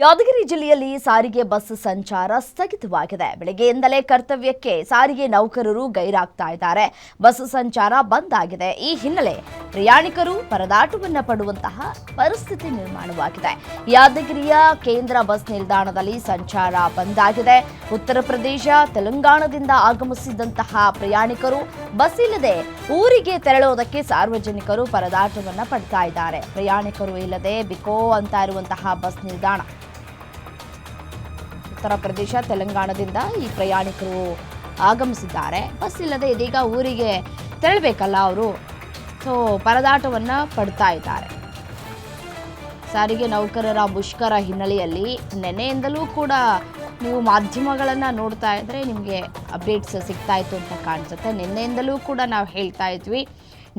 ಯಾದಗಿರಿ ಜಿಲ್ಲೆಯಲ್ಲಿ ಸಾರಿಗೆ ಬಸ್ ಸಂಚಾರ ಸ್ಥಗಿತವಾಗಿದೆ. ಬೆಳಗ್ಗೆಯಿಂದಲೇ ಕರ್ತವ್ಯಕ್ಕೆ ಸಾರಿಗೆ ನೌಕರರು ಗೈರಾಗ್ತಾ ಇದ್ದಾರೆ. ಬಸ್ ಸಂಚಾರ ಬಂದ್ ಆಗಿದೆ. ಈ ಹಿನ್ನೆಲೆ ಪ್ರಯಾಣಿಕರು ಪರದಾಟವನ್ನು ಪಡುವಂತಹ ಪರಿಸ್ಥಿತಿ ನಿರ್ಮಾಣವಾಗಿದೆ. ಯಾದಗಿರಿಯ ಕೇಂದ್ರ ಬಸ್ ನಿಲ್ದಾಣದಲ್ಲಿ ಸಂಚಾರ ಬಂದ್ ಆಗಿದೆ. ಉತ್ತರ ಪ್ರದೇಶ, ತೆಲಂಗಾಣದಿಂದ ಆಗಮಿಸಿದಂತಹ ಪ್ರಯಾಣಿಕರು ಬಸ್ ಇಲ್ಲದೆ ಊರಿಗೆ ತೆರಳುವುದಕ್ಕೆ ಸಾರ್ವಜನಿಕರು ಪರದಾಟವನ್ನು ಪಡ್ತಾ ಇದ್ದಾರೆ. ಪ್ರಯಾಣಿಕರು ಇಲ್ಲದೆ ಬಿಕೋ ಅಂತ ಇರುವಂತಹ ಬಸ್ ನಿಲ್ದಾಣ. ಉತ್ತರ ಪ್ರದೇಶ, ತೆಲಂಗಾಣದಿಂದ ಈ ಪ್ರಯಾಣಿಕರು ಆಗಮಿಸಿದ್ದಾರೆ. ಬಸ್ ಇಲ್ಲದೆ ಇದೀಗ ಊರಿಗೆ ತೆರಳಬೇಕಲ್ಲ ಅವರು, ಸೊ ಪರದಾಟವನ್ನು ಪಡ್ತಾ ಇದ್ದಾರೆ. ಸಾರಿಗೆ ನೌಕರರ ಮುಷ್ಕರ ಹಿನ್ನೆಲೆಯಲ್ಲಿ ನೆನೆಯಿಂದಲೂ ಕೂಡ ನೀವು ಮಾಧ್ಯಮಗಳನ್ನು ನೋಡ್ತಾ ಇದ್ರೆ ನಿಮಗೆ ಅಪ್ಡೇಟ್ಸ್ ಸಿಗ್ತಾ ಇತ್ತು ಅಂತ ಕಾಣಿಸುತ್ತೆ. ನಿನ್ನೆಯಿಂದಲೂ ಕೂಡ ನಾವು ಹೇಳ್ತಾ ಇದ್ವಿ,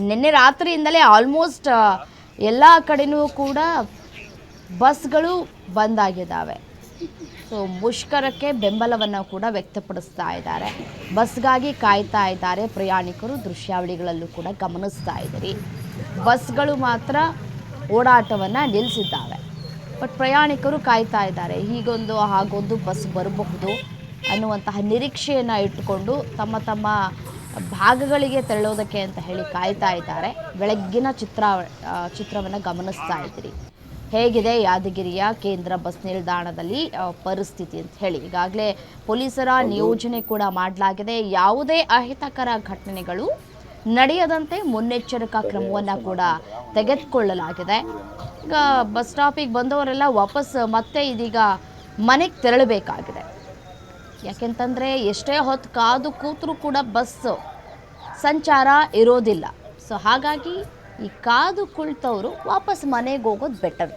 ನಿನ್ನೆ ರಾತ್ರಿಯಿಂದಲೇ ಆಲ್ಮೋಸ್ಟ್ ಎಲ್ಲ ಕಡೆನೂ ಕೂಡ ಬಸ್ಗಳು ಬಂದಾಗಿದ್ದಾವೆ. ಸೊ ಮುಷ್ಕರಕ್ಕೆ ಬೆಂಬಲವನ್ನು ಕೂಡ ವ್ಯಕ್ತಪಡಿಸ್ತಾ ಇದ್ದಾರೆ. ಬಸ್ಗಾಗಿ ಕಾಯ್ತಾ ಇದ್ದಾರೆ ಪ್ರಯಾಣಿಕರು. ದೃಶ್ಯಾವಳಿಗಳಲ್ಲೂ ಕೂಡ ಗಮನಿಸ್ತಾ ಇದ್ದೀರಿ, ಬಸ್ಗಳು ಮಾತ್ರ ಓಡಾಟವನ್ನು ನಿಲ್ಲಿಸಿದ್ದಾವೆ. ಬಟ್ ಪ್ರಯಾಣಿಕರು ಕಾಯ್ತಾ ಇದ್ದಾರೆ. ಹೀಗೊಂದು ಹಾಗೊಂದು ಬಸ್ ಬರಬಹುದು ಅನ್ನುವಂತಹ ನಿರೀಕ್ಷೆಯನ್ನು ಇಟ್ಟುಕೊಂಡು ತಮ್ಮ ತಮ್ಮ ಭಾಗಗಳಿಗೆ ತೆರಳೋದಕ್ಕೆ ಅಂತ ಹೇಳಿ ಕಾಯ್ತಾ ಇದ್ದಾರೆ. ಬೆಳಗ್ಗಿನ ಚಿತ್ರವನ್ನು ಗಮನಿಸ್ತಾ ಇದ್ದೀರಿ. ಹೇಗಿದೆ ಯಾದಗಿರಿಯ ಕೇಂದ್ರ ಬಸ್ ನಿಲ್ದಾಣದಲ್ಲಿ ಪರಿಸ್ಥಿತಿ ಅಂತ ಹೇಳಿ. ಈಗಾಗಲೇ ಪೊಲೀಸರ ನಿಯೋಜನೆ ಕೂಡ ಮಾಡಲಾಗಿದೆ. ಯಾವುದೇ ಅಹಿತಕರ ಘಟನೆಗಳು ನಡೆಯದಂತೆ ಮುನ್ನೆಚ್ಚರಿಕಾ ಕ್ರಮವನ್ನು ಕೂಡ ತೆಗೆದುಕೊಳ್ಳಲಾಗಿದೆ. ಈಗ ಬಸ್ ಸ್ಟಾಪಿಗೆ ಬಂದವರೆಲ್ಲ ವಾಪಸ್ ಮತ್ತೆ ಇದೀಗ ಮನೆಗೆ ತೆರಳಬೇಕಾಗಿದೆ. ಯಾಕೆಂತಂದರೆ ಎಷ್ಟೇ ಹೊತ್ತು ಕಾದು ಕೂತರೂ ಕೂಡ ಬಸ್ ಸಂಚಾರ ಇರೋದಿಲ್ಲ. ಸೊ ಹಾಗಾಗಿ ಈ ಕಾದು ಕುಳಿತವರು ವಾಪಸ್ ಮನೆಗೆ ಹೋಗೋದು ಬೆಟರ್.